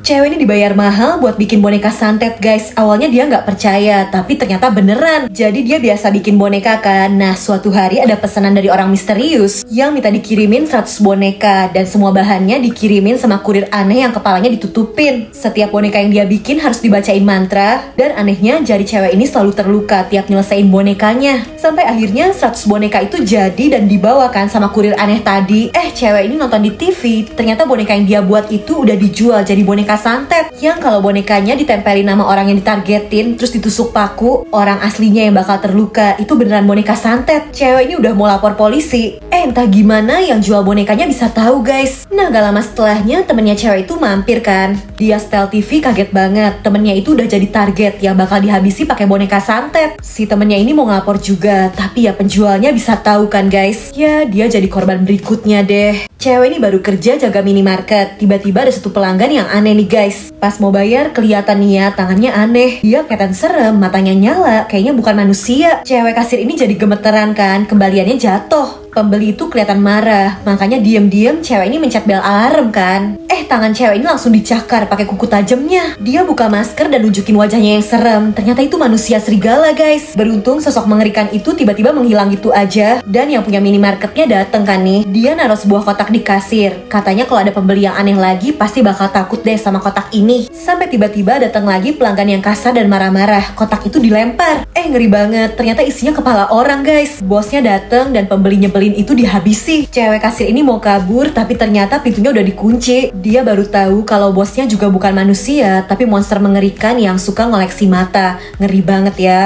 Cewek ini dibayar mahal buat bikin boneka santet guys. Awalnya dia nggak percaya, tapi ternyata beneran. Jadi dia biasa bikin boneka kan. Nah suatu hari ada pesanan dari orang misterius yang minta dikirimin 100 boneka. Dan semua bahannya dikirimin sama kurir aneh yang kepalanya ditutupin. Setiap boneka yang dia bikin harus dibacain mantra. Dan anehnya jari cewek ini selalu terluka tiap nyelesain bonekanya. Sampai akhirnya 100 boneka itu jadi dan dibawakan sama kurir aneh tadi. Cewek ini nonton di TV. Ternyata boneka yang dia buat itu udah dijual jadi boneka santet. Yang kalau bonekanya ditempelin nama orang yang ditargetin terus ditusuk paku, orang aslinya yang bakal terluka. Itu beneran boneka santet. Cewek ini udah mau lapor polisi. Entah gimana yang jual bonekanya bisa tahu guys. Nah gak lama setelahnya temennya cewek itu mampir kan. Dia setel TV kaget banget. Temennya itu udah jadi target yang bakal dihabisi pakai boneka santet. Si temennya ini mau ngelapor juga, tapi ya penjualnya bisa tahu kan guys. Ya dia jadi korban berikutnya deh. Cewek ini baru kerja jaga minimarket. Tiba-tiba ada satu pelanggan yang aneh nih guys. Pas mau bayar kelihatan nih ya tangannya aneh. Dia kelihatan serem, matanya nyala, kayaknya bukan manusia. Cewek kasir ini jadi gemeteran kan, kembaliannya jatuh. Pembeli itu kelihatan marah, makanya diem-diem cewek ini mencet bel alarm kan. Tangan cewek ini langsung dicakar pakai kuku tajamnya. Dia buka masker dan nunjukin wajahnya yang serem. Ternyata itu manusia serigala guys. Beruntung sosok mengerikan itu tiba-tiba menghilang gitu aja. Dan yang punya minimarketnya dateng kan nih. Dia naruh sebuah kotak di kasir. Katanya kalau ada pembeli yang aneh lagi pasti bakal takut deh sama kotak ini. Sampai tiba-tiba datang lagi pelanggan yang kasar dan marah-marah. Kotak itu dilempar. Ngeri banget. Ternyata isinya kepala orang guys. Bosnya dateng dan pembeli nyebelin itu dihabisi. Cewek kasir ini mau kabur tapi ternyata pintunya udah dikunci. Dia baru tahu kalau bosnya juga bukan manusia, tapi monster mengerikan yang suka ngoleksi mata. Ngeri banget ya.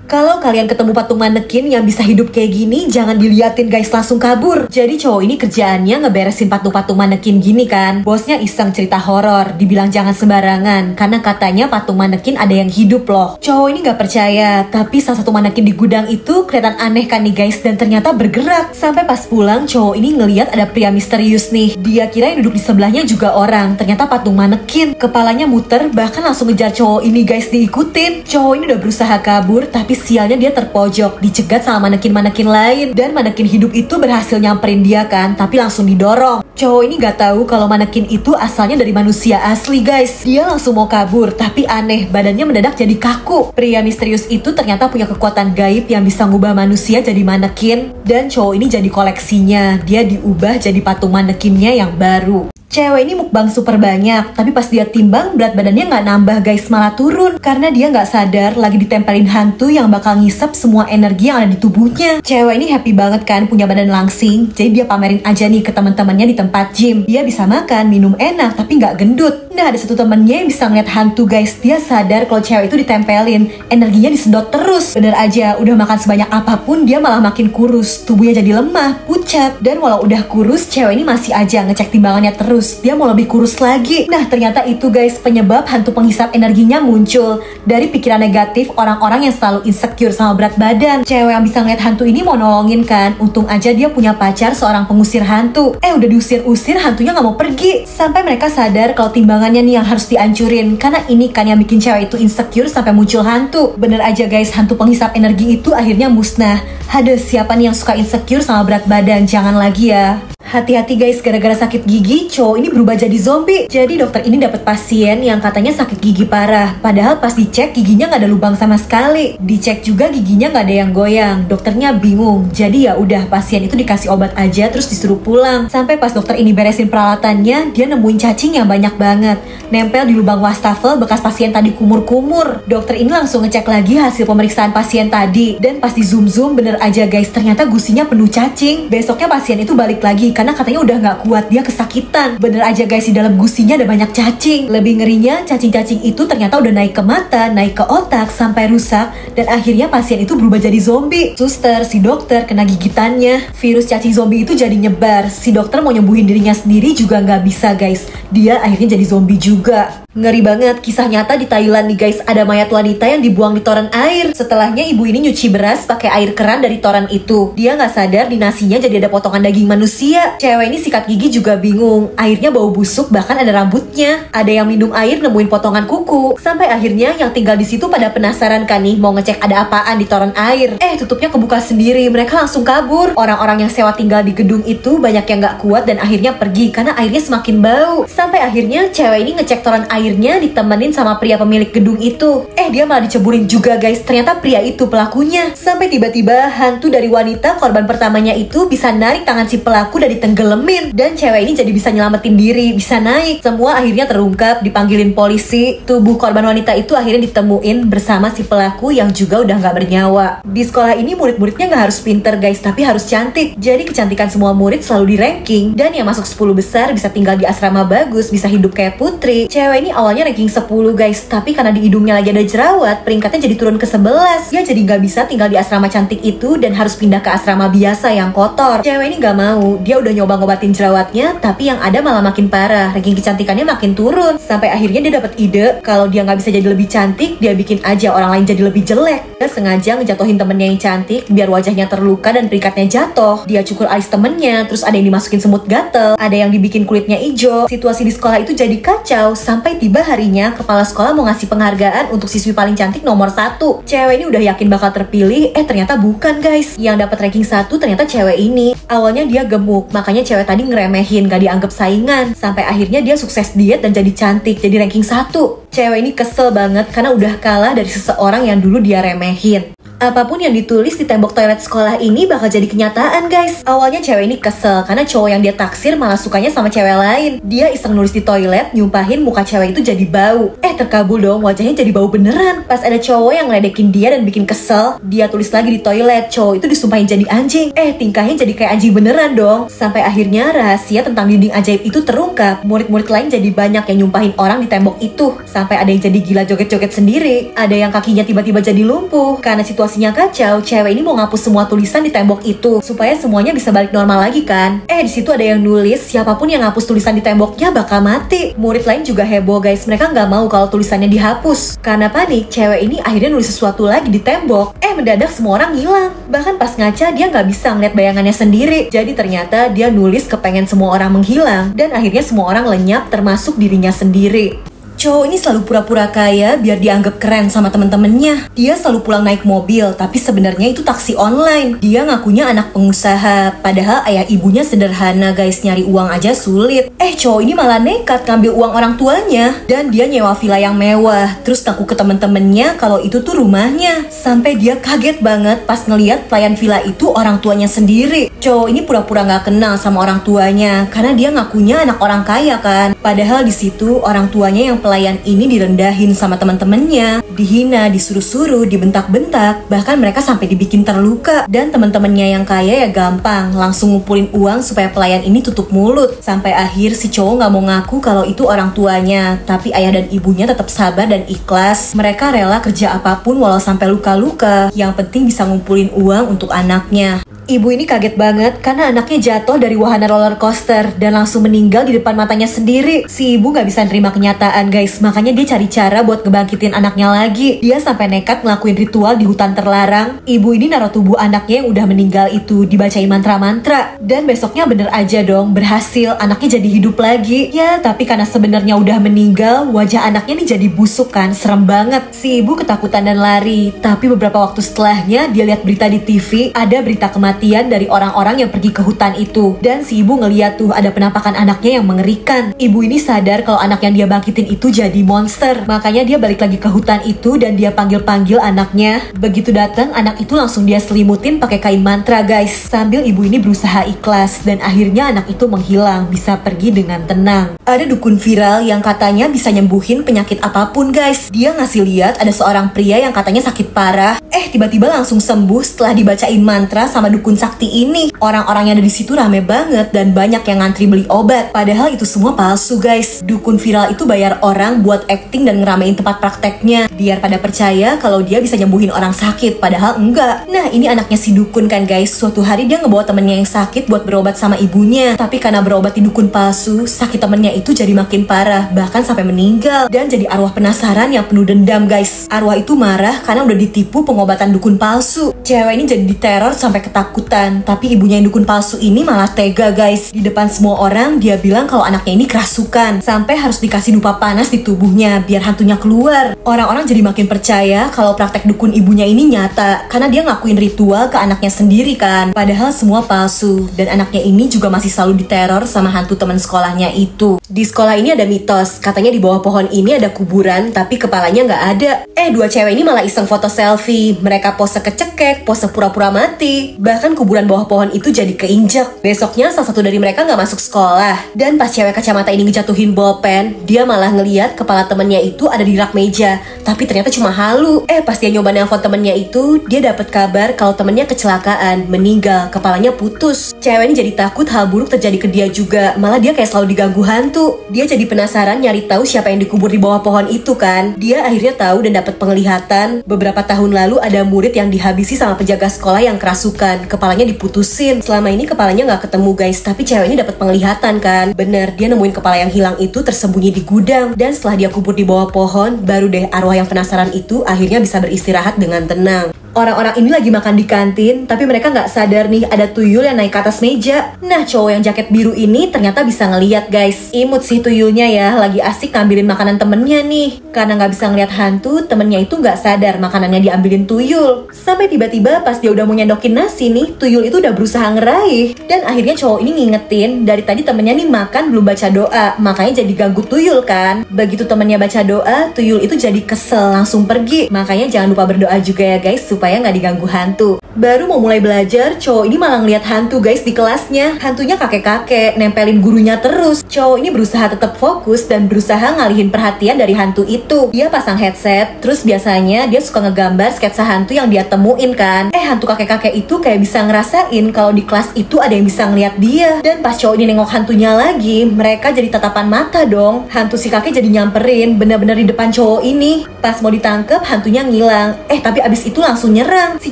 Kalau kalian ketemu patung manekin yang bisa hidup kayak gini, jangan diliatin guys, langsung kabur. Jadi cowok ini kerjaannya ngeberesin patung-patung manekin gini kan. Bosnya iseng cerita horor, dibilang jangan sembarangan, karena katanya patung manekin ada yang hidup loh. Cowok ini gak percaya, tapi salah satu manekin di gudang itu kelihatan aneh kan nih guys, dan ternyata bergerak. Sampai pas pulang, cowok ini ngeliat ada pria misterius nih. Dia kira yang duduk di sebelahnya juga orang, ternyata patung manekin. Kepalanya muter, bahkan langsung ngejar cowok ini guys, diikutin. Cowok ini udah berusaha kabur, tapi sialnya dia terpojok, dicegat sama manekin-manekin lain. Dan manekin hidup itu berhasil nyamperin dia kan, tapi langsung didorong. Cowok ini gak tahu kalau manekin itu asalnya dari manusia asli guys. Dia langsung mau kabur, tapi aneh, badannya mendadak jadi kaku. Pria misterius itu ternyata punya kekuatan gaib yang bisa ngubah manusia jadi manekin. Dan cowok ini jadi koleksinya. Dia diubah jadi patung manekinnya yang baru. Cewek ini mukbang super banyak, tapi pas dia timbang berat badannya nggak nambah guys, malah turun. Karena dia nggak sadar lagi ditempelin hantu yang bakal ngisep semua energi yang ada di tubuhnya. Cewek ini happy banget kan punya badan langsing, jadi dia pamerin aja nih ke teman-temannya di tempat gym. Dia bisa makan, minum enak, tapi nggak gendut. Nah ada satu temennya yang bisa ngeliat hantu guys. Dia sadar kalau cewek itu ditempelin, energinya disedot terus. Bener aja, udah makan sebanyak apapun dia malah makin kurus. Tubuhnya jadi lemah, pucat. Dan walau udah kurus, cewek ini masih aja ngecek timbangannya terus. Dia mau lebih kurus lagi. Nah ternyata itu guys penyebab hantu penghisap energinya muncul dari pikiran negatif orang-orang yang selalu insecure sama berat badan. Cewek yang bisa ngeliat hantu ini mau nolongin kan. Untung aja dia punya pacar seorang pengusir hantu. Udah diusir-usir, hantunya gak mau pergi. Sampai mereka sadar kalau timbangannya nih yang harus dihancurin. Karena ini kan yang bikin cewek itu insecure sampai muncul hantu. Bener aja guys, hantu penghisap energi itu akhirnya musnah. Hades, siapa nih yang suka insecure sama berat badan? Jangan lagi ya. Hati-hati guys, gara-gara sakit gigi, cowok ini berubah jadi zombie. Jadi dokter ini dapat pasien yang katanya sakit gigi parah. Padahal pas dicek giginya nggak ada lubang sama sekali. Dicek juga giginya nggak ada yang goyang. Dokternya bingung. Jadi ya udah pasien itu dikasih obat aja terus disuruh pulang. Sampai pas dokter ini beresin peralatannya, dia nemuin cacing yang banyak banget. Nempel di lubang wastafel bekas pasien tadi kumur-kumur. Dokter ini langsung ngecek lagi hasil pemeriksaan pasien tadi. Dan pas di zoom-zoom bener aja guys, ternyata gusinya penuh cacing. Besoknya pasien itu balik lagi karena katanya udah nggak kuat, dia kesakitan. Bener aja guys, di dalam gusinya ada banyak cacing. Lebih ngerinya, cacing-cacing itu ternyata udah naik ke mata, naik ke otak, sampai rusak. Dan akhirnya pasien itu berubah jadi zombie. Suster, si dokter kena gigitannya. Virus cacing zombie itu jadi nyebar. Si dokter mau nyembuhin dirinya sendiri juga nggak bisa guys. Dia akhirnya jadi zombie juga. Ngeri banget, kisah nyata di Thailand nih guys. Ada mayat wanita yang dibuang di toren air. Setelahnya ibu ini nyuci beras pakai air keran dari toren itu. Dia nggak sadar di nasinya jadi ada potongan daging manusia. Cewek ini sikat gigi juga bingung. Airnya bau busuk, bahkan ada rambutnya. Ada yang minum air nemuin potongan kuku. Sampai akhirnya yang tinggal di situ pada penasaran kan nih mau ngecek ada apaan di toren air. Tutupnya kebuka sendiri. Mereka langsung kabur. Orang-orang yang sewa tinggal di gedung itu banyak yang nggak kuat dan akhirnya pergi karena airnya semakin bau. Sampai akhirnya cewek ini ngecek toren air airnya ditemenin sama pria pemilik gedung itu. Dia malah diceburin juga guys, ternyata pria itu pelakunya. Sampai tiba-tiba hantu dari wanita korban pertamanya itu bisa narik tangan si pelaku dan ditenggelemin. Dan cewek ini jadi bisa nyelamatin diri, bisa naik. Semua akhirnya terungkap, dipanggilin polisi. Tubuh korban wanita itu akhirnya ditemuin bersama si pelaku yang juga udah gak bernyawa. Di sekolah ini murid-muridnya gak harus pinter guys, tapi harus cantik. Jadi kecantikan semua murid selalu di ranking. Dan yang masuk 10 besar bisa tinggal di asrama bagus, bisa hidup kayak putri. Cewek ini awalnya ranking 10 guys, tapi karena di hidungnya lagi ada jerawat, peringkatnya jadi turun ke 11. Dia jadi gak bisa tinggal di asrama cantik itu dan harus pindah ke asrama biasa yang kotor. Cewek ini gak mau, dia udah nyoba ngobatin jerawatnya, tapi yang ada malah makin parah. Ranking kecantikannya makin turun. Sampai akhirnya dia dapat ide, kalau dia gak bisa jadi lebih cantik, dia bikin aja orang lain jadi lebih jelek. Dia sengaja ngejatuhin temennya yang cantik biar wajahnya terluka dan peringkatnya jatuh. Dia cukur alis temennya, terus ada yang dimasukin semut gatel, ada yang dibikin kulitnya hijau. Situasi di sekolah itu jadi kacau. Sampai tiba harinya kepala sekolah mau ngasih penghargaan untuk siswi paling cantik nomor 1. Cewek ini udah yakin bakal terpilih, ternyata bukan guys. Yang dapat ranking 1 ternyata cewek ini. Awalnya dia gemuk, makanya cewek tadi ngeremehin, gak dianggap saingan. Sampai akhirnya dia sukses diet dan jadi cantik, jadi ranking 1. Cewek ini kesel banget karena udah kalah dari seseorang yang dulu dia remehin. Apapun yang ditulis di tembok toilet sekolah ini bakal jadi kenyataan guys. Awalnya cewek ini kesel karena cowok yang dia taksir malah sukanya sama cewek lain. Dia iseng nulis di toilet, nyumpahin muka cewek itu jadi bau. Terkabul dong, wajahnya jadi bau beneran. Pas ada cowok yang ngeledekin dia dan bikin kesel, dia tulis lagi di toilet, cowok itu disumpahin jadi anjing. Tingkahnya jadi kayak anjing beneran dong. Sampai akhirnya rahasia tentang dinding ajaib itu terungkap. Murid-murid lain jadi banyak yang nyumpahin orang di tembok itu. Sampai ada yang jadi gila joget-joget sendiri. Ada yang kakinya tiba-tiba jadi lumpuh. Karena situasinya kacau, cewek ini mau ngapus semua tulisan di tembok itu supaya semuanya bisa balik normal lagi kan. Di situ ada yang nulis, siapapun yang ngapus tulisan di temboknya bakal mati. Murid lain juga heboh guys, mereka nggak mau kalau tulisannya dihapus. Karena panik, cewek ini akhirnya nulis sesuatu lagi di tembok. Mendadak semua orang hilang. Bahkan pas ngaca dia nggak bisa ngeliat bayangannya sendiri. Jadi ternyata dia nulis kepengen semua orang menghilang. Dan akhirnya semua orang lenyap termasuk dirinya sendiri. Cowok ini selalu pura-pura kaya biar dianggap keren sama temen-temennya. Dia selalu pulang naik mobil, tapi sebenarnya itu taksi online. Dia ngakunya anak pengusaha, padahal ayah ibunya sederhana guys, nyari uang aja sulit. Cowok ini malah nekat ngambil uang orang tuanya. Dan dia nyewa villa yang mewah, terus ngaku ke temen-temennya kalau itu tuh rumahnya. Sampai dia kaget banget pas ngeliat pelayan villa itu orang tuanya sendiri. Cowok ini pura-pura gak kenal sama orang tuanya, karena dia ngakunya anak orang kaya kan. Padahal di situ orang tuanya yang pelayan ini direndahin sama teman-temannya, dihina, disuruh-suruh, dibentak-bentak, bahkan mereka sampai dibikin terluka. Dan teman-temannya yang kaya ya gampang, langsung ngumpulin uang supaya pelayan ini tutup mulut. Sampai akhir si cowok nggak mau ngaku kalau itu orang tuanya, tapi ayah dan ibunya tetap sabar dan ikhlas. Mereka rela kerja apapun walau sampai luka-luka. Yang penting bisa ngumpulin uang untuk anaknya. Ibu ini kaget banget karena anaknya jatuh dari wahana roller coaster dan langsung meninggal di depan matanya sendiri. Si ibu gak bisa nerima kenyataan guys, makanya dia cari cara buat ngebangkitin anaknya lagi. Dia sampai nekat ngelakuin ritual di hutan terlarang. Ibu ini naruh tubuh anaknya yang udah meninggal itu, dibacain mantra-mantra. Dan besoknya bener aja dong, berhasil, anaknya jadi hidup lagi. Ya tapi karena sebenarnya udah meninggal, wajah anaknya nih jadi busuk kan, serem banget. Si ibu ketakutan dan lari. Tapi beberapa waktu setelahnya dia lihat berita di TV, ada berita kematian dari orang-orang yang pergi ke hutan itu. Dan si ibu ngeliat tuh ada penampakan anaknya yang mengerikan. Ibu ini sadar kalau anak yang dia bangkitin itu jadi monster. Makanya dia balik lagi ke hutan itu dan dia panggil-panggil anaknya. Begitu datang, anak itu langsung dia selimutin pakai kain mantra guys. Sambil ibu ini berusaha ikhlas dan akhirnya anak itu menghilang, bisa pergi dengan tenang. Ada dukun viral yang katanya bisa nyembuhin penyakit apapun guys. Dia ngasih lihat ada seorang pria yang katanya sakit parah. Tiba-tiba langsung sembuh setelah dibacain mantra sama dukun sakti ini. Orang-orang yang ada di situ rame banget dan banyak yang ngantri beli obat. Padahal itu semua palsu guys. Dukun viral itu bayar orang buat acting dan ngeramein tempat prakteknya biar pada percaya kalau dia bisa nyembuhin orang sakit, padahal enggak. Nah ini anaknya si dukun kan guys. Suatu hari dia ngebawa temennya yang sakit buat berobat sama ibunya. Tapi karena berobat di dukun palsu, sakit temennya itu jadi makin parah, bahkan sampai meninggal. Dan jadi arwah penasaran yang penuh dendam guys. Arwah itu marah karena udah ditipu pengobatan dukun palsu. Cewek ini jadi diteror sampai ketakutan ketakutan. Tapi ibunya yang dukun palsu ini malah tega guys. Di depan semua orang dia bilang kalau anaknya ini kerasukan, sampai harus dikasih dupa panas di tubuhnya biar hantunya keluar. Orang-orang jadi makin percaya kalau praktek dukun ibunya ini nyata, karena dia ngakuin ritual ke anaknya sendiri kan. Padahal semua palsu. Dan anaknya ini juga masih selalu diteror sama hantu teman sekolahnya itu. Di sekolah ini ada mitos, katanya di bawah pohon ini ada kuburan tapi kepalanya nggak ada. Dua cewek ini malah iseng foto selfie. Mereka pose kecekek, pose pura-pura mati. Bahkan kuburan bawah pohon itu jadi keinjak. Besoknya salah satu dari mereka nggak masuk sekolah. Dan pas cewek kacamata ini ngejatuhin bolpen, dia malah ngeliat kepala temennya itu ada di rak meja. Tapi ternyata cuma halu. Pas dia nyoba nelfon temennya itu, dia dapet kabar kalau temennya kecelakaan, meninggal, kepalanya putus. Cewek ini jadi takut hal buruk terjadi ke dia juga. Malah dia kayak selalu diganggu hantu. Dia jadi penasaran nyari tahu siapa yang dikubur di bawah pohon itu kan. Dia akhirnya tahu dan dapat penglihatan. Beberapa tahun lalu ada murid yang dihabisi sama penjaga sekolah yang kerasukan, kepalanya diputusin. Selama ini kepalanya nggak ketemu guys, tapi cewek ini dapat penglihatan kan. Bener, dia nemuin kepala yang hilang itu tersembunyi di gudang. Dan setelah dia kubur di bawah pohon, baru deh arwah yang penasaran itu akhirnya bisa beristirahat dengan tenang. Orang-orang ini lagi makan di kantin, tapi mereka nggak sadar nih ada tuyul yang naik ke atas meja. Nah, cowok yang jaket biru ini ternyata bisa ngeliat guys. Imut sih tuyulnya ya, lagi asik ngambilin makanan temennya nih. Karena nggak bisa ngeliat hantu, temennya itu nggak sadar makanannya diambilin tuyul. Sampai tiba-tiba pas dia udah mau nyendokin nasi nih, tuyul itu udah berusaha ngeraih. Dan akhirnya cowok ini ngingetin, dari tadi temennya nih makan belum baca doa, makanya jadi ganggu tuyul kan. Begitu temennya baca doa, tuyul itu jadi kesel, langsung pergi. Makanya jangan lupa berdoa juga ya guys, supaya nggak diganggu hantu. Baru mau mulai belajar, cowok ini malah ngeliat hantu guys di kelasnya. Hantunya kakek-kakek, nempelin gurunya terus. Cowok ini berusaha tetap fokus dan berusaha ngalihin perhatian dari hantu itu. Dia pasang headset, terus biasanya dia suka ngegambar sketsa hantu yang dia temuin kan. Hantu kakek-kakek itu kayak bisa ngerasain kalau di kelas itu ada yang bisa ngeliat dia. Dan pas cowok ini nengok hantunya lagi, mereka jadi tatapan mata dong. Hantu si kakek jadi nyamperin, bener-bener di depan cowok ini. Pas mau ditangkep, hantunya ngilang. Tapi abis itu langsung nyerang. Si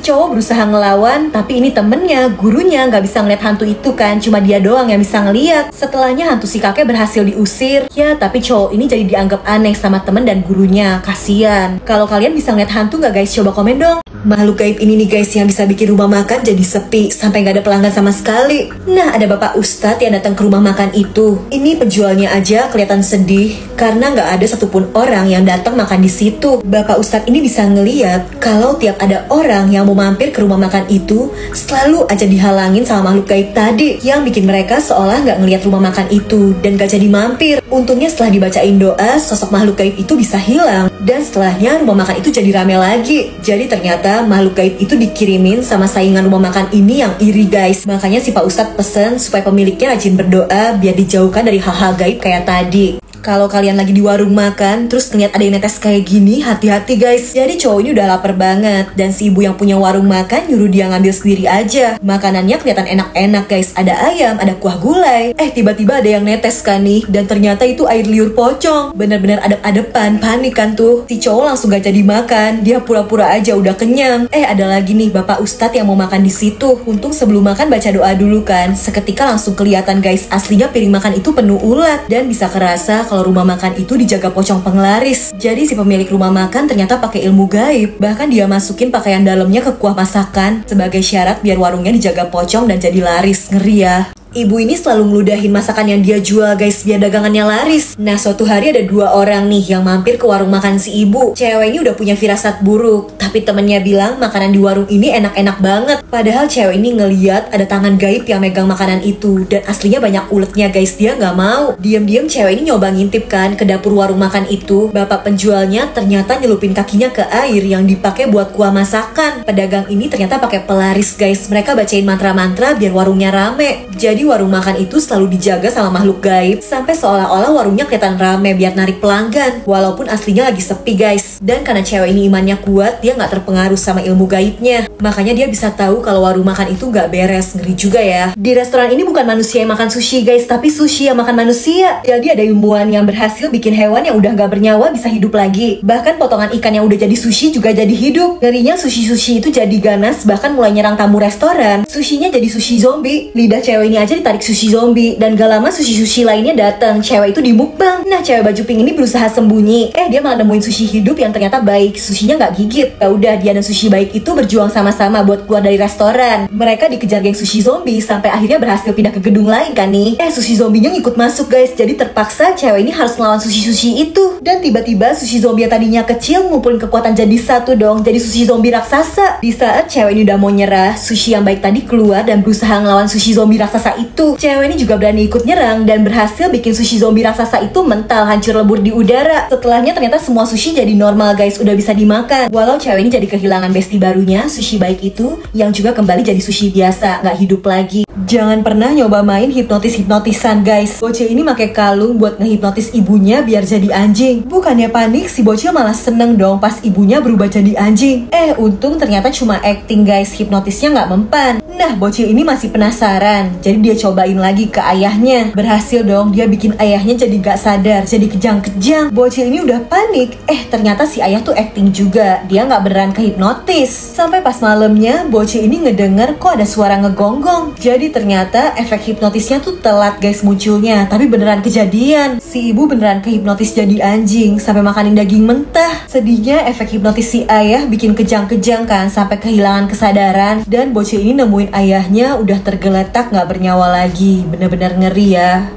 cowok berusaha ngelawan, tapi ini temennya, gurunya nggak bisa ngeliat hantu itu kan, cuma dia doang yang bisa ngeliat. Setelahnya hantu si kakek berhasil diusir. Ya, tapi cowok ini jadi dianggap aneh sama temen dan gurunya. Kasian. Kalau kalian bisa ngeliat hantu nggak guys? Coba komen dong. Makhluk gaib ini nih guys yang bisa bikin rumah makan jadi sepi sampai nggak ada pelanggan sama sekali. Nah, ada Bapak Ustadz yang datang ke rumah makan itu. Ini penjualnya aja kelihatan sedih karena nggak ada satupun orang yang datang makan di situ. Bapak Ustadz ini bisa ngeliat kalau tiap ada orang yang mau mampir ke rumah makan itu, selalu aja dihalangin sama makhluk gaib tadi yang bikin mereka seolah nggak ngeliat rumah makan itu dan gak jadi mampir. Untungnya setelah dibacain doa, sosok makhluk gaib itu bisa hilang. Dan setelahnya rumah makan itu jadi rame lagi. Jadi ternyata makhluk gaib itu dikirimin sama saingan rumah makan ini yang iri guys. Makanya si Pak Ustadz pesen supaya pemiliknya rajin berdoa biar dijauhkan dari hal-hal gaib kayak tadi. Kalau kalian lagi di warung makan, terus ngeliat ada yang netes kayak gini, hati-hati guys. Jadi cowok ini udah lapar banget. Dan si ibu yang punya warung makan nyuruh dia ngambil sendiri aja. Makanannya kelihatan enak-enak guys. Ada ayam, ada kuah gulai. Tiba-tiba ada yang netes kan nih. Dan ternyata itu air liur pocong. Bener-bener adep-adepan, panik kan tuh. Si cowok langsung gak jadi makan. Dia pura-pura aja udah kenyang. Ada lagi nih Bapak Ustadz yang mau makan di situ. Untung sebelum makan baca doa dulu kan. Seketika langsung kelihatan guys, aslinya piring makan itu penuh ulat. Dan bisa kerasa kalau rumah makan itu dijaga pocong penglaris. Jadi si pemilik rumah makan ternyata pakai ilmu gaib. Bahkan dia masukin pakaian dalamnya ke kuah masakan sebagai syarat biar warungnya dijaga pocong dan jadi laris. Ngeri ya. Ibu ini selalu ngeludahin masakan yang dia jual guys biar dagangannya laris. Nah, suatu hari ada dua orang nih yang mampir ke warung makan si ibu. Cewek ini udah punya firasat buruk, tapi temennya bilang makanan di warung ini enak-enak banget. Padahal cewek ini ngeliat ada tangan gaib yang megang makanan itu. Dan aslinya banyak uletnya guys, dia nggak mau. Diam-diam cewek ini nyoba ngintip kan ke dapur warung makan itu. Bapak penjualnya ternyata nyelupin kakinya ke air yang dipakai buat kuah masakan. Pedagang ini ternyata pakai pelaris guys. Mereka bacain mantra-mantra biar warungnya rame. Jadi warung makan itu selalu dijaga sama makhluk gaib sampai seolah-olah warungnya kelihatan rame biar narik pelanggan walaupun aslinya lagi sepi guys. Dan karena cewek ini imannya kuat, dia nggak terpengaruh sama ilmu gaibnya, makanya dia bisa tahu kalau warung makan itu nggak beres. Ngeri juga ya. Di restoran ini bukan manusia yang makan sushi guys, tapi sushi yang makan manusia. Jadi ada ilmuwan yang berhasil bikin hewan yang udah nggak bernyawa bisa hidup lagi. Bahkan potongan ikan yang udah jadi sushi juga jadi hidup. Ngerinya sushi-sushi itu jadi ganas, bahkan mulai nyerang tamu restoran. Sushinya jadi sushi zombie. Lidah cewek ini aja ditarik sushi zombie. Dan gak lama sushi-sushi lainnya datang. Cewek itu dimukbang. Nah, cewek baju pink ini berusaha sembunyi. Dia malah nemuin sushi hidup yang ternyata baik. Sushinya gak gigit. Gak Ya udah, dia dan sushi baik itu berjuang sama-sama buat keluar dari restoran. Mereka dikejar geng sushi zombie sampai akhirnya berhasil pindah ke gedung lain kan nih. Sushi zombinya ngikut masuk guys. Jadi terpaksa cewek ini harus melawan sushi itu. Dan tiba-tiba sushi zombie yang tadinya kecil ngumpulin kekuatan jadi satu dong. Jadi sushi zombie raksasa. Di saat cewek ini udah mau nyerah, sushi yang baik tadi keluar dan berusaha ngelawan sushi zombie raksasa itu. Cewek ini juga berani ikut nyerang dan berhasil bikin sushi zombie raksasa itu mental, hancur lebur di udara. Setelahnya ternyata semua sushi jadi normal guys, udah bisa dimakan. Walau cewek ini jadi kehilangan bestie barunya, sushi baik itu, yang juga kembali jadi sushi biasa, nggak hidup lagi. Jangan pernah nyoba main hipnotisan guys. Bocil ini pakai kalung buat ngehipnotis ibunya biar jadi anjing. Bukannya panik, si bocil malah seneng dong pas ibunya berubah jadi anjing. Untung ternyata cuma acting guys, hipnotisnya nggak mempan. Nah, bocil ini masih penasaran, jadi dia cobain lagi ke ayahnya. Berhasil dong, dia bikin ayahnya jadi gak sadar, jadi kejang-kejang. Bocil ini udah panik, ternyata si ayah tuh acting juga. Dia gak beneran kehipnotis. Sampai pas malamnya, bocil ini ngedenger kok ada suara ngegonggong. Jadi ternyata efek hipnotisnya tuh telat guys munculnya, tapi beneran kejadian. Si ibu beneran kehipnotis jadi anjing, sampai makanin daging mentah. Sedihnya efek hipnotis si ayah bikin kejang-kejang kan, sampai kehilangan kesadaran. Dan bocil ini nemuin ayahnya udah tergeletak gak bernyawa lagi. Bener-bener ngeri ya.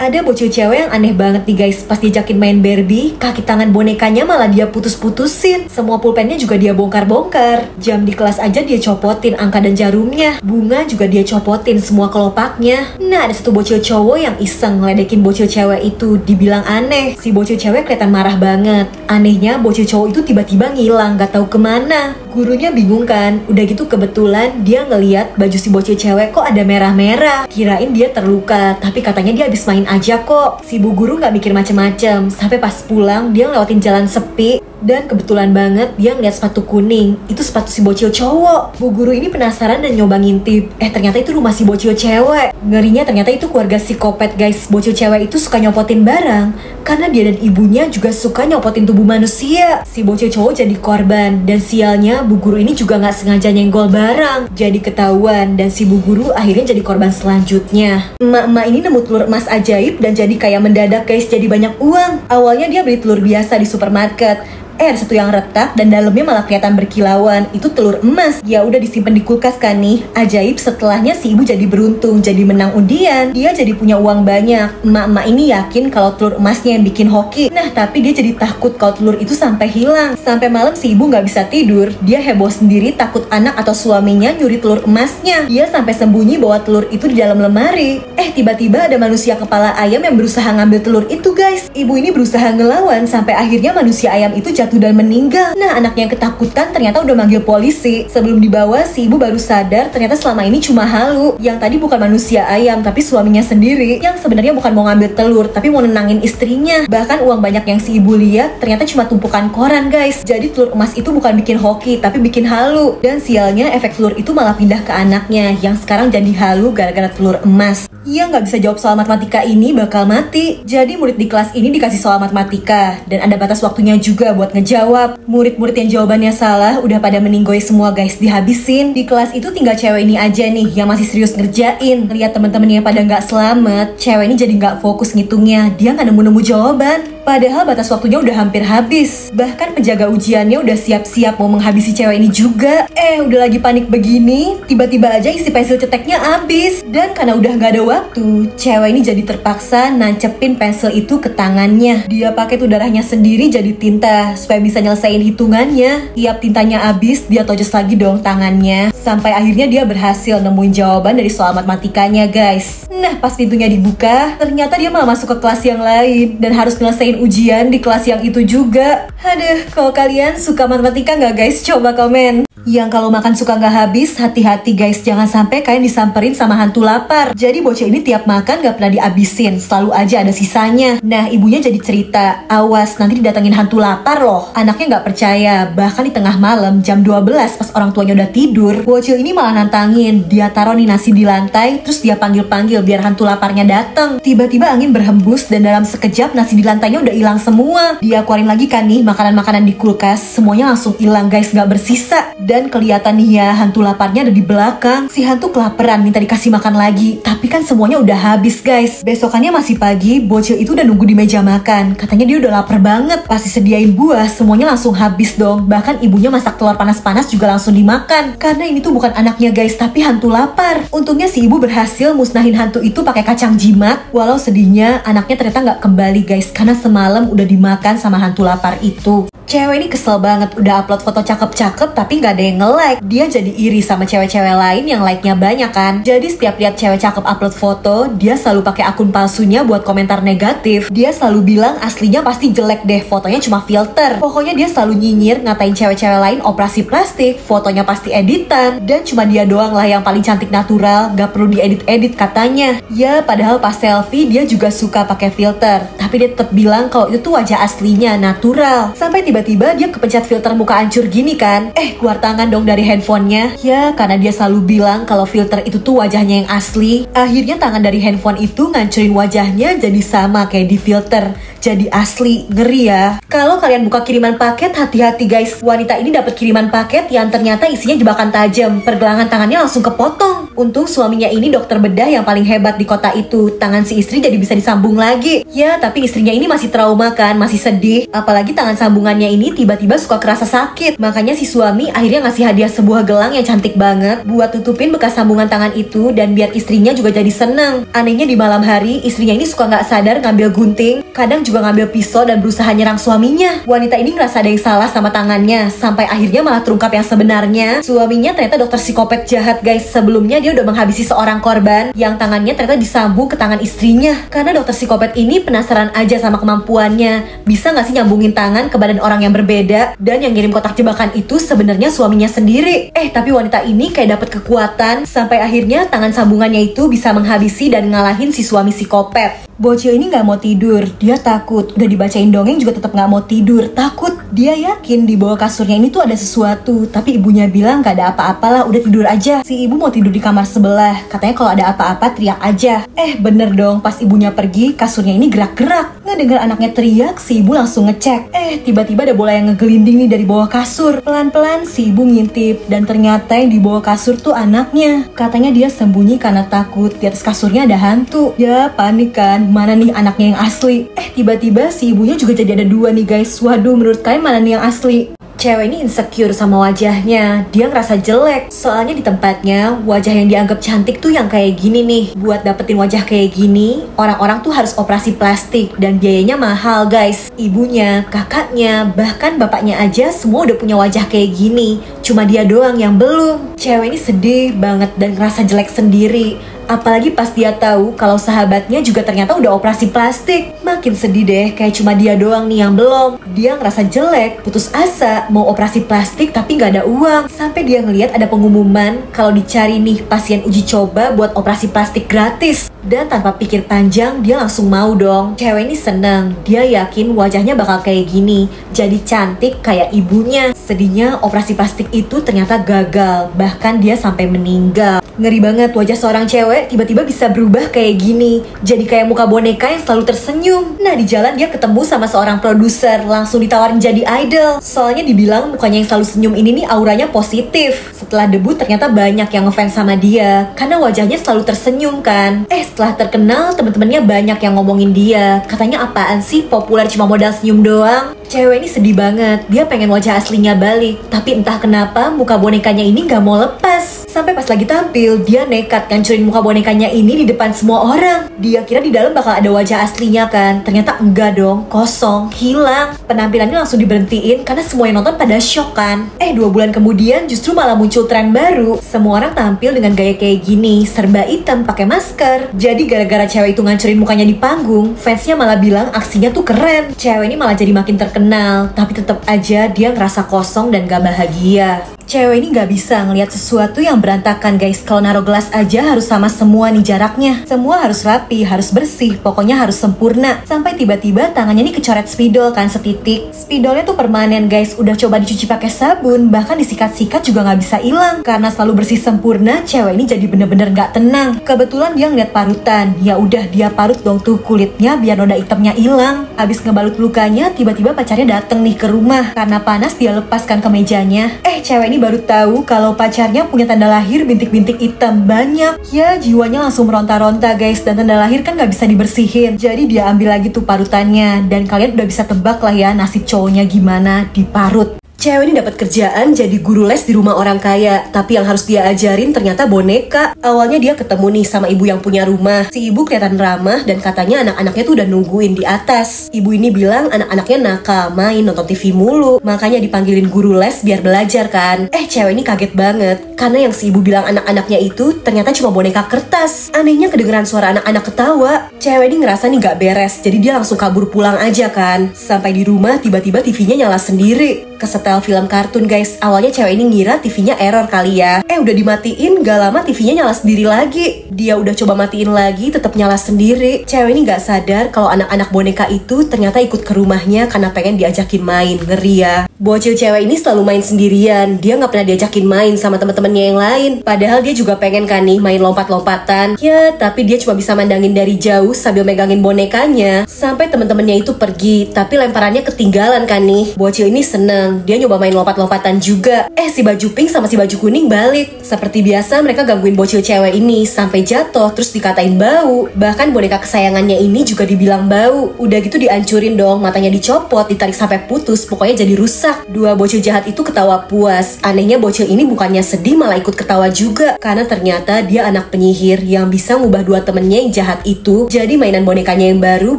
Ada bocil cewek yang aneh banget nih guys. Pas diajakin main Barbie, kaki tangan bonekanya malah dia putus-putusin. Semua pulpennya juga dia bongkar-bongkar. Jam di kelas aja dia copotin angka dan jarumnya. Bunga juga dia copotin semua kelopaknya. Nah, ada satu bocil cowok yang iseng ngeledekin bocil cewek itu, dibilang aneh. Si bocil cewek kelihatan marah banget. Anehnya bocil cowok itu tiba-tiba ngilang, gak tahu kemana. Gurunya bingung kan. Udah gitu kebetulan dia ngeliat baju si bocil cewek kok ada merah-merah. Kirain dia terluka, tapi katanya dia habis main aja kok. Si bu guru nggak mikir macem-macem. Sampai pas pulang dia ngelewatin jalan sepi dan kebetulan banget dia ngeliat sepatu kuning. Itu sepatu si bocil cowok. Bu guru ini penasaran dan nyoba ngintip. Ternyata itu rumah si bocil cewek. Ngerinya ternyata itu keluarga psikopat guys. Bocil cewek itu suka nyopotin barang karena dia dan ibunya juga suka nyopotin tubuh manusia. Si bocil cowok jadi korban dan sialnya bu guru ini juga nggak sengaja nyenggol barang. Jadi ketahuan dan si bu guru akhirnya jadi korban selanjutnya. Emak-emak ini nemu telur emas ajaib dan jadi kayak mendadak guys, jadi banyak uang. Awalnya dia beli telur biasa di supermarket. Ada satu yang retak dan dalamnya malah kelihatan berkilauan. Itu telur emas. Ya udah disimpan di kulkas kan nih. Ajaib setelahnya si ibu jadi beruntung, jadi menang undian. Dia jadi punya uang banyak. Emak-emak ini yakin kalau telur emasnya yang bikin hoki. Nah, tapi dia jadi takut kalau telur itu sampai hilang. Sampai malam si ibu nggak bisa tidur. Dia heboh sendiri takut anak atau suaminya nyuri telur emasnya. Dia sampai sembunyi bawa telur itu di dalam lemari. Tiba-tiba ada manusia kepala ayam yang berusaha ngambil telur itu guys. Ibu ini berusaha ngelawan sampai akhirnya manusia ayam itu jatuh dan meninggal. Nah, anaknya yang ketakutan ternyata udah manggil polisi. Sebelum dibawa, si ibu baru sadar ternyata selama ini cuma halu. Yang tadi bukan manusia ayam, tapi suaminya sendiri. Yang sebenarnya bukan mau ngambil telur, tapi mau nenangin istrinya. Bahkan uang banyak yang si ibu lihat ternyata cuma tumpukan koran guys. Jadi telur emas itu bukan bikin hoki, tapi bikin halu. Dan sialnya efek telur itu malah pindah ke anaknya, yang sekarang jadi halu gara-gara telur emas. Yang nggak bisa jawab soal matematika ini bakal mati. Jadi murid di kelas ini dikasih soal matematika dan ada batas waktunya juga buat ngejawab. Murid-murid yang jawabannya salah udah pada meninggoy semua guys, dihabisin. Di kelas itu tinggal cewek ini aja nih yang masih serius ngerjain. Lihat temen-temennya pada nggak selamat, cewek ini jadi nggak fokus ngitungnya. Dia nggak nemu-nemu jawaban. Padahal batas waktunya udah hampir habis. Bahkan penjaga ujiannya udah siap-siap mau menghabisi cewek ini juga. Udah lagi panik begini, tiba-tiba aja isi pensil ceteknya habis. Dan karena udah nggak ada waktu, cewek ini jadi terpaksa nancepin pensil itu ke tangannya. Dia pakai tuh darahnya sendiri jadi tinta supaya bisa nyelesain hitungannya. Tiap tintanya habis, dia tojos lagi dong tangannya. Sampai akhirnya dia berhasil nemuin jawaban dari soal matematikanya guys. Nah, pas pintunya dibuka, ternyata dia malah masuk ke kelas yang lain dan harus nyelesain ujian di kelas yang itu juga. Aduh, kalau kalian suka matematika nggak guys? Coba komen. Yang kalau makan suka nggak habis, hati-hati guys, jangan sampai kalian disamperin sama hantu lapar. Jadi bocah ini tiap makan nggak pernah dihabisin, selalu aja ada sisanya. Nah, ibunya jadi cerita, awas nanti didatengin hantu lapar loh. Anaknya nggak percaya, bahkan di tengah malam jam 12 pas orang tuanya udah tidur, bocil ini malah nantangin. Dia taruh nih nasi di lantai, terus dia panggil-panggil biar hantu laparnya datang. Tiba-tiba angin berhembus dan dalam sekejap nasi di lantainya udah hilang semua. Dia keluarin lagi kan nih makanan-makanan di kulkas, semuanya langsung hilang guys, nggak bersisa. Dan kelihatan nih ya, hantu laparnya ada di belakang. Si hantu kelaparan minta dikasih makan lagi, tapi kan semuanya udah habis guys. Besokannya masih pagi, bocil itu udah nunggu di meja makan. Katanya dia udah lapar banget, pasti sediain buah, semuanya langsung habis dong. Bahkan ibunya masak telur panas-panas juga langsung dimakan. Karena ini tuh bukan anaknya guys, tapi hantu lapar. Untungnya si ibu berhasil musnahin hantu itu pakai kacang jimat. Walau sedihnya, anaknya ternyata nggak kembali guys, karena semalam udah dimakan sama hantu lapar itu. Cewek ini kesel banget, udah upload foto cakep-cakep tapi nggak ada yang nge-like. Dia jadi iri sama cewek-cewek lain yang like-nya banyak kan. Jadi setiap lihat cewek cakep upload foto, dia selalu pakai akun palsunya buat komentar negatif. Dia selalu bilang aslinya pasti jelek deh, fotonya cuma filter. Pokoknya dia selalu nyinyir, ngatain cewek-cewek lain operasi plastik, fotonya pasti editan. Dan cuma dia doang lah yang paling cantik natural, gak perlu diedit-edit katanya. Ya padahal pas selfie dia juga suka pakai filter, tapi dia tetap bilang kalau itu tuh wajah aslinya, natural. Sampai tiba-tiba dia kepencet filter muka hancur gini kan. Keluar tangan dong dari handphonenya. Ya karena dia selalu bilang kalau filter itu tuh wajahnya yang asli. Akhirnya tangan dari handphone itu ngancurin wajahnya jadi sama kayak di filter. Jadi asli, ngeri ya. Kalau kalian buka kiriman paket, hati-hati guys. Wanita ini dapat kiriman paket yang ternyata isinya jebakan tajam. Pergelangan tangannya langsung kepotong. Untung suaminya ini dokter bedah yang paling hebat di kota itu. Tangan si istri jadi bisa disambung lagi. Ya, tapi istrinya ini masih trauma kan, masih sedih. Apalagi tangan sambungannya ini tiba-tiba suka kerasa sakit. Makanya si suami akhirnya ngasih hadiah sebuah gelang yang cantik banget buat tutupin bekas sambungan tangan itu dan biar istrinya juga jadi seneng. Anehnya di malam hari, istrinya ini suka nggak sadar ngambil gunting. Kadang juga ngambil pisau dan berusaha nyerang suaminya. Wanita ini ngerasa ada yang salah sama tangannya, sampai akhirnya malah terungkap yang sebenarnya. Suaminya ternyata dokter psikopat jahat guys. Sebelumnya dia udah menghabisi seorang korban yang tangannya ternyata disambung ke tangan istrinya. Karena dokter psikopat ini penasaran aja sama kemampuannya. Bisa nggak sih nyambungin tangan ke badan orang yang berbeda? Dan yang ngirim kotak jebakan itu sebenarnya suaminya sendiri. Tapi wanita ini kayak dapat kekuatan sampai akhirnya tangan sambungannya itu bisa menghabisi dan ngalahin si suami psikopat. Bocil ini nggak mau tidur, dia takut. Udah dibacain dongeng juga tetap nggak mau tidur, takut. Dia yakin di bawah kasurnya ini tuh ada sesuatu, tapi ibunya bilang nggak ada apa-apalah, udah tidur aja. Si ibu mau tidur di kamar sebelah, katanya kalau ada apa-apa teriak aja. Bener dong, pas ibunya pergi, kasurnya ini gerak-gerak. Ngedengar anaknya teriak, si ibu langsung ngecek. Tiba-tiba ada bola yang ngegelinding nih dari bawah kasur. Pelan-pelan si ibu ngintip, dan ternyata yang di bawah kasur tuh anaknya. Katanya dia sembunyi karena takut di atas kasurnya ada hantu. Ya panik kan, mana nih anaknya yang asli? Tiba-tiba si ibunya juga jadi ada dua nih guys. Waduh, menurut kalian mana nih yang asli? Cewek ini insecure sama wajahnya. Dia ngerasa jelek. Soalnya di tempatnya, wajah yang dianggap cantik tuh yang kayak gini nih. Buat dapetin wajah kayak gini, orang-orang tuh harus operasi plastik. Dan biayanya mahal guys. Ibunya, kakaknya, bahkan bapaknya aja semua udah punya wajah kayak gini. Cuma dia doang yang belum. Cewek ini sedih banget dan ngerasa jelek sendiri. Apalagi pas dia tahu kalau sahabatnya juga ternyata udah operasi plastik. Makin sedih deh, kayak cuma dia doang nih yang belum. Dia ngerasa jelek, putus asa, mau operasi plastik tapi nggak ada uang. Sampai dia ngelihat ada pengumuman kalau dicari nih pasien uji coba buat operasi plastik gratis. Dan tanpa pikir panjang, dia langsung mau dong. Cewek ini seneng, dia yakin wajahnya bakal kayak gini. Jadi cantik kayak ibunya. Sedihnya operasi plastik itu ternyata gagal. Bahkan dia sampai meninggal. Ngeri banget wajah seorang cewek tiba-tiba bisa berubah kayak gini. Jadi kayak muka boneka yang selalu tersenyum. Nah di jalan dia ketemu sama seorang produser. Langsung ditawarin jadi idol. Soalnya dibilang mukanya yang selalu senyum ini nih auranya positif. Setelah debut ternyata banyak yang ngefans sama dia. Karena wajahnya selalu tersenyum kan. Setelah terkenal temen-temennya banyak yang ngomongin dia. Katanya apaan sih populer cuma modal senyum doang. Cewek ini sedih banget. Dia pengen wajah aslinya balik. Tapi entah kenapa muka bonekanya ini gak mau lepas. Sampai pas lagi tampil, dia nekat ngancurin muka bonekanya ini di depan semua orang. Dia kira di dalam bakal ada wajah aslinya kan. Ternyata enggak dong, kosong, hilang. Penampilannya langsung diberhentiin karena semua yang nonton pada shock kan. 2 bulan kemudian justru malah muncul tren baru. Semua orang tampil dengan gaya kayak gini, serba hitam, pakai masker. Jadi gara-gara cewek itu ngancurin mukanya di panggung, fansnya malah bilang aksinya tuh keren. Cewek ini malah jadi makin terkenal, tapi tetap aja dia ngerasa kosong dan gak bahagia. Cewek ini gak bisa ngelihat sesuatu yang berantakan guys. Kalau naruh gelas aja harus sama semua nih jaraknya. Semua harus rapi, harus bersih, pokoknya harus sempurna. Sampai tiba-tiba tangannya nih kecoret spidol kan setitik. Spidolnya tuh permanen guys. Udah coba dicuci pakai sabun, bahkan disikat-sikat juga gak bisa hilang. Karena selalu bersih sempurna, cewek ini jadi bener-bener gak tenang. Kebetulan dia ngeliat parutan. Ya udah dia parut dong tuh kulitnya biar noda hitamnya hilang. Habis ngebalut lukanya, tiba-tiba pacarnya dateng nih ke rumah. Karena panas dia lepaskan ke mejanya. Cewek ini baru tahu kalau pacarnya punya tanda lahir bintik-bintik hitam banyak. Ya jiwanya langsung meronta-ronta guys, dan tanda lahir kan gak bisa dibersihin. Jadi dia ambil lagi tuh parutannya, dan kalian udah bisa tebak lah ya nasib cowoknya gimana, diparut. Cewek ini dapat kerjaan jadi guru les di rumah orang kaya, tapi yang harus dia ajarin ternyata boneka. Awalnya dia ketemu nih sama ibu yang punya rumah. Si ibu kelihatan ramah dan katanya anak-anaknya tuh udah nungguin di atas. Ibu ini bilang anak-anaknya nakal, main nonton TV mulu, makanya dipanggilin guru les biar belajar kan. Cewek ini kaget banget karena yang si ibu bilang anak-anaknya itu ternyata cuma boneka kertas. Anehnya kedengeran suara anak-anak ketawa. Cewek ini ngerasa nih gak beres, jadi dia langsung kabur pulang aja kan. Sampai di rumah tiba-tiba TV-nya nyala sendiri. Kesetel film kartun guys. Awalnya cewek ini ngira TV-nya error kali ya. Udah dimatiin, gak lama TV-nya nyala sendiri lagi. Dia udah coba matiin lagi, tetap nyala sendiri. Cewek ini gak sadar kalau anak-anak boneka itu ternyata ikut ke rumahnya karena pengen diajakin main. Ngeri ya. Bocil cewek ini selalu main sendirian. Dia gak pernah diajakin main sama teman-temannya yang lain. Padahal dia juga pengen kan nih main lompat-lompatan. Ya, tapi dia cuma bisa mandangin dari jauh sambil megangin bonekanya. Sampai teman-temannya itu pergi, tapi lemparannya ketinggalan kan nih. Bocil ini seneng. Dia nyoba main lompat-lompatan juga. Si baju pink sama si baju kuning balik. Seperti biasa mereka gangguin bocil cewek ini sampai jatuh terus dikatain bau. Bahkan boneka kesayangannya ini juga dibilang bau. Udah gitu dihancurin dong, matanya dicopot, ditarik sampai putus, pokoknya jadi rusak. Dua bocil jahat itu ketawa puas. Anehnya bocil ini bukannya sedih malah ikut ketawa juga, karena ternyata dia anak penyihir yang bisa ngubah dua temennya yang jahat itu jadi mainan bonekanya yang baru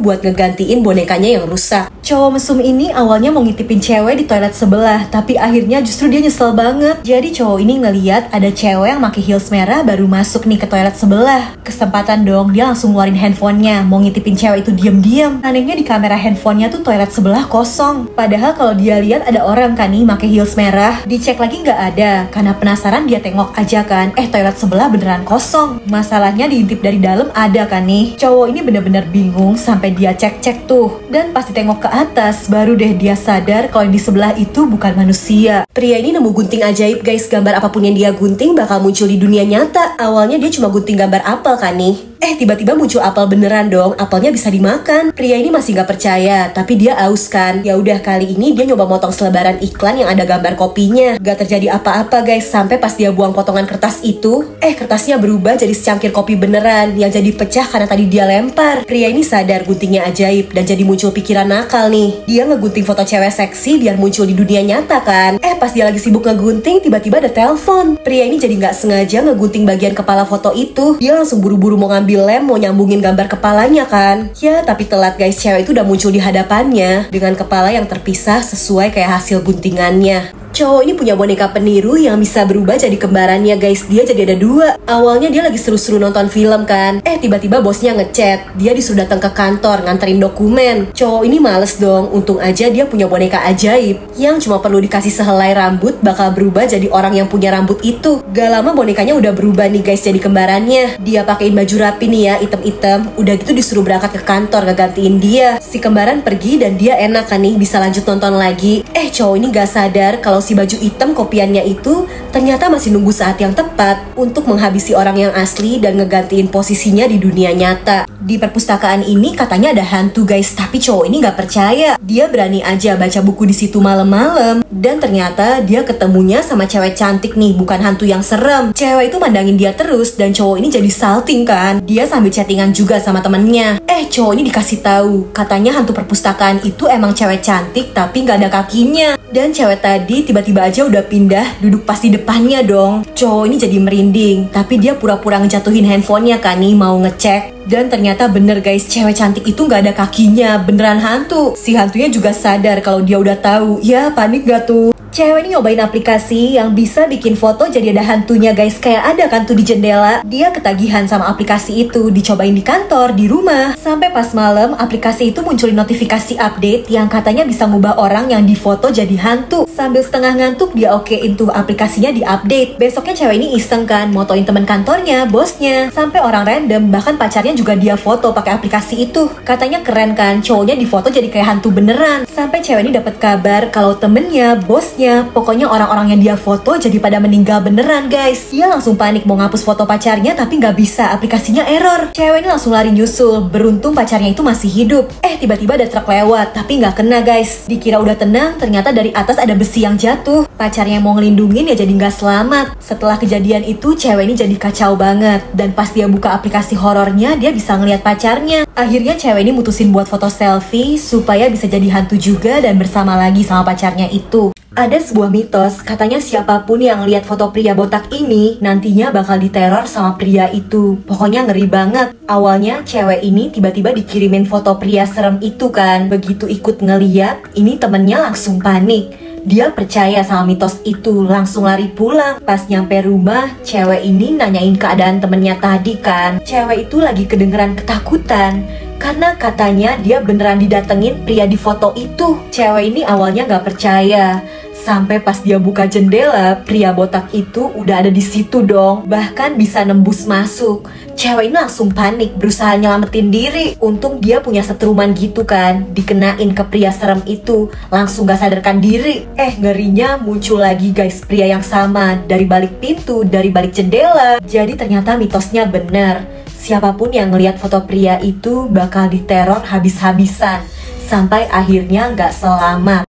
buat ngegantiin bonekanya yang rusak. Cowok mesum ini awalnya mau ngintipin cewek di toilet sebelah, tapi akhirnya justru dia nyesel banget. Jadi cowok ini ngeliat ada cewek yang pakai heels merah baru masuk nih ke toilet sebelah. Kesempatan dong, dia langsung ngeluarin handphonenya mau ngintipin cewek itu diam-diam. Anehnya di kamera handphonenya tuh toilet sebelah kosong. Padahal kalau dia lihat ada orang kan nih pakai heels merah. Dicek lagi nggak ada, karena penasaran dia tengok aja kan. Toilet sebelah beneran kosong. Masalahnya diintip dari dalam ada kan nih. Cowok ini bener-bener bingung sampai dia cek-cek tuh. Dan pas ditengok ke atas, baru deh dia sadar kalau di sebelah itu bukan manusia. Pria ini nemu gunting ajaib guys. Gambar apapun yang dia gunting bakal muncul di dunia nyata. Awalnya dia cuma gunting gambar apel kan nih. Tiba-tiba muncul apel beneran dong. Apelnya bisa dimakan. Pria ini masih gak percaya, tapi dia aus kan. Ya udah, kali ini dia nyoba motong selebaran iklan yang ada gambar kopinya. Gak terjadi apa-apa guys, sampai pas dia buang potongan kertas itu, kertasnya berubah jadi secangkir kopi beneran yang jadi pecah karena tadi dia lempar. Pria ini sadar guntingnya ajaib dan jadi muncul pikiran nakal nih. Dia ngegunting foto cewek seksi biar muncul di dunia nyata kan. Pas dia lagi sibuk ngegunting, tiba-tiba ada telepon. Pria ini jadi gak sengaja ngegunting bagian kepala foto itu. Dia langsung buru-buru mau ngambil lem mau nyambungin gambar kepalanya kan. Ya tapi telat guys, cewek itu udah muncul di hadapannya dengan kepala yang terpisah sesuai kayak hasil guntingannya. Cowok ini punya boneka peniru yang bisa berubah jadi kembarannya guys. Dia jadi ada dua. Awalnya dia lagi seru-seru nonton film kan. Tiba-tiba bosnya ngechat. Dia disuruh datang ke kantor nganterin dokumen. Cowok ini males dong. Untung aja dia punya boneka ajaib yang cuma perlu dikasih sehelai rambut bakal berubah jadi orang yang punya rambut itu. Gak lama bonekanya udah berubah nih guys jadi kembarannya. Dia pakein baju rapi nih ya, item-item. Udah gitu disuruh berangkat ke kantor ngegantiin dia. Si kembaran pergi dan dia enak kan nih bisa lanjut nonton lagi. Cowok ini gak sadar kalau si baju hitam kopiannya itu ternyata masih nunggu saat yang tepat untuk menghabisi orang yang asli dan ngegantiin posisinya di dunia nyata. Di perpustakaan ini katanya ada hantu guys, tapi cowok ini gak percaya. Dia berani aja baca buku di situ malam-malam dan ternyata dia ketemunya sama cewek cantik nih, bukan hantu yang serem. Cewek itu mandangin dia terus dan cowok ini jadi salting kan. Dia sambil chattingan juga sama temennya. Cowok ini dikasih tahu katanya hantu perpustakaan itu emang cewek cantik tapi gak ada kakinya. Dan cewek tadi tiba-tiba aja udah pindah duduk pas di depannya dong. Cowok ini jadi merinding, tapi dia pura-pura ngejatuhin handphonenya kan nih mau ngecek. Dan ternyata bener guys, cewek cantik itu gak ada kakinya, beneran hantu. Si hantunya juga sadar kalau dia udah tahu. Ya panik gak tuh? Cewek ini nyobain aplikasi yang bisa bikin foto jadi ada hantunya guys. Kayak ada kan tuh di jendela. Dia ketagihan sama aplikasi itu. Dicobain di kantor, di rumah. Sampai pas malam aplikasi itu munculin notifikasi update yang katanya bisa ngubah orang yang difoto jadi hantu. Sambil setengah ngantuk dia okein tuh aplikasinya di update. Besoknya cewek ini iseng kan motoin teman kantornya, bosnya, sampai orang random, bahkan pacarnya juga dia foto pakai aplikasi itu. Katanya keren kan, cowoknya difoto jadi kayak hantu beneran. Sampai cewek ini dapat kabar kalau temennya, bosnya, pokoknya orang-orang yang dia foto jadi pada meninggal beneran guys. Dia langsung panik mau ngapus foto pacarnya tapi nggak bisa, aplikasinya error. Cewek ini langsung lari nyusul, beruntung pacarnya itu masih hidup. Tiba-tiba ada truk lewat tapi nggak kena guys. Dikira udah tenang, ternyata dari atas ada besi yang jatuh. Pacarnya yang mau ngelindungin ya jadi nggak selamat. Setelah kejadian itu cewek ini jadi kacau banget. Dan pas dia buka aplikasi horornya, dia bisa ngeliat pacarnya. Akhirnya cewek ini mutusin buat foto selfie supaya bisa jadi hantu juga dan bersama lagi sama pacarnya itu. Ada sebuah mitos, katanya siapapun yang lihat foto pria botak ini nantinya bakal diteror sama pria itu. Pokoknya ngeri banget. Awalnya cewek ini tiba-tiba dikirimin foto pria serem itu kan. Begitu ikut ngeliat, ini temennya langsung panik. Dia percaya sama mitos itu, langsung lari pulang. Pas nyampe rumah, cewek ini nanyain keadaan temennya tadi kan. Cewek itu lagi kedengeran ketakutan karena katanya dia beneran didatengin pria di foto itu. Cewek ini awalnya gak percaya. Sampai pas dia buka jendela, pria botak itu udah ada di situ dong. Bahkan bisa nembus masuk. Cewek ini langsung panik, berusaha nyelamatin diri. Untung dia punya setruman gitu kan, dikenain ke pria serem itu. Langsung gak sadarkan diri. Ngerinya muncul lagi guys, pria yang sama. Dari balik pintu, dari balik jendela. Jadi ternyata mitosnya bener. Siapapun yang ngelihat foto pria itu bakal diteror habis-habisan. Sampai akhirnya gak selamat.